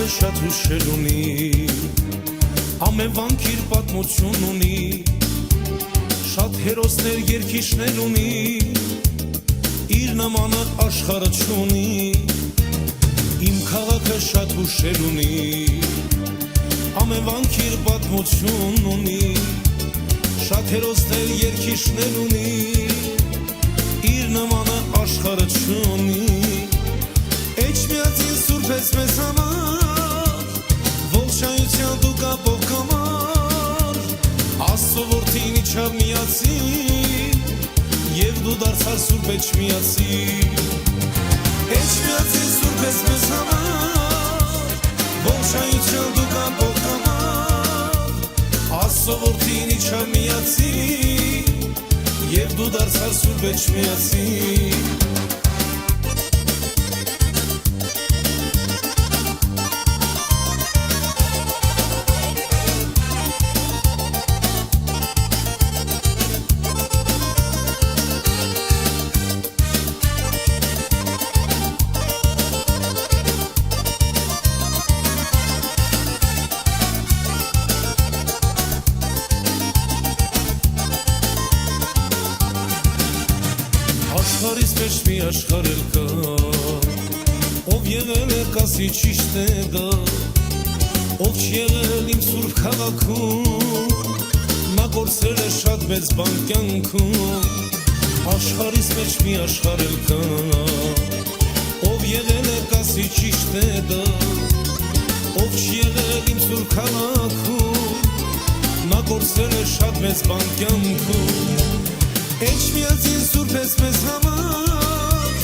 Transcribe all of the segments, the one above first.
Քաղաքը շատ հուշեր ունի, ամենվանք իր պատմություն ունի, շատ հերոսներ երգիչներ ունի, իր նմանը աշխարհը չունի, իմ քաղաքը շատ հուշեր ունի, ամենվանք իր պատմություն ունի, շատ հերոսներ երգիչներ ունի, իր նմանը աշխարհը չունի, Էջմիածին սուրբ ես մեզ համար, ողջայնության դու կապող կամար, Աստծո որդին իջավ միացին, և դու դարձար սուրբ Էջմիածին, Էջմիածին սուրբ ես մեզ համար, ողջայնության դու կապող կամար, Աստծո որդին իջավ միացին, և դու դարձար սուրբ Էջմիածին Աշխարհիս մեջ մի աշխարհ էլ կա, ով եղել է կասի ճիշտ է դա, ով չեղել իմ սուրբ քաղաքում, նա կորցրել է շատ մեծ բան կյանքում, աշխարհիս մեջ մի աշխարհ էլ կա, ով եղել է կասի ճիշտ է դա, ով չեղել իմ սուրբ քաղաքում, նա կորցրել է շատ մեծ բան կյանքում Էջմիածին սուրբ ես մեզ համար,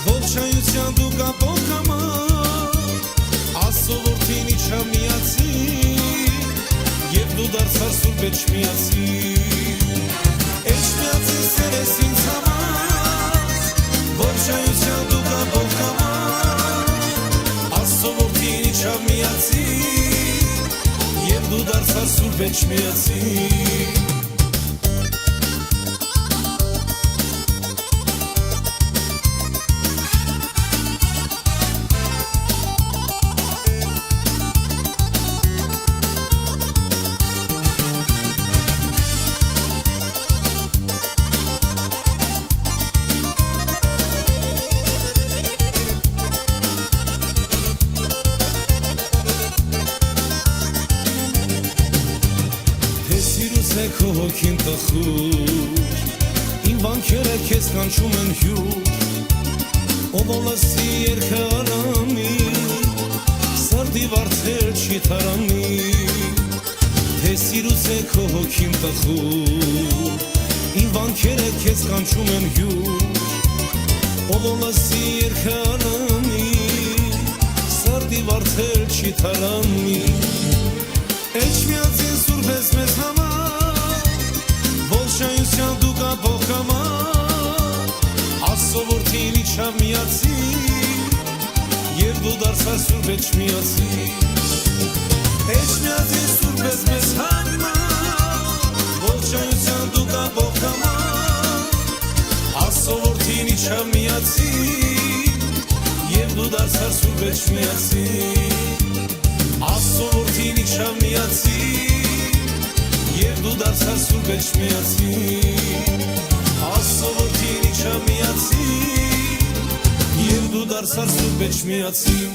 ողջայնության դու կապող կամար, Աստծո որդին իջավ միացին, և դու դարձար սուրբ Էջմիածին, Էջմիածին սեր ես ինձ համար, ողջայնության դու կապող կամար, Աստծո որդին իջավ միացին, և դու դարձար սուրբ Էջմիածին Քո հոգին տխուր, իմ վանքերը քեզ կանչում են հյուր, ով ոլասի երգը արամի, սարդի վարձեր չի թարամի, թե սիրուց է քո հոգին տխուր, իմ վանքերը քեզ կանչում են հյուր, ով ոլասի երգը արամի, սարդի վարձեր չի թարամի, Էջմիածին սուրբ ես մեզ համար, ողջայնության դու կապող կամար, Աստծո որդին իջավ միացին, և դու դարձար սուրբ Էջմիածին, Էջմիածին սուրբ ես մեզ համար, ողջայնության դու կապող կամար, Աստծո որդին իջավ միացին, և դու դարձար սուրբ Էջմիածին, Աստծո որդին իջավ միացին, և դու դարձար սուրբ Էջմիածին, Աստծո որդին իջավ միացին, և դու դարձար սուրբ Էջմիածին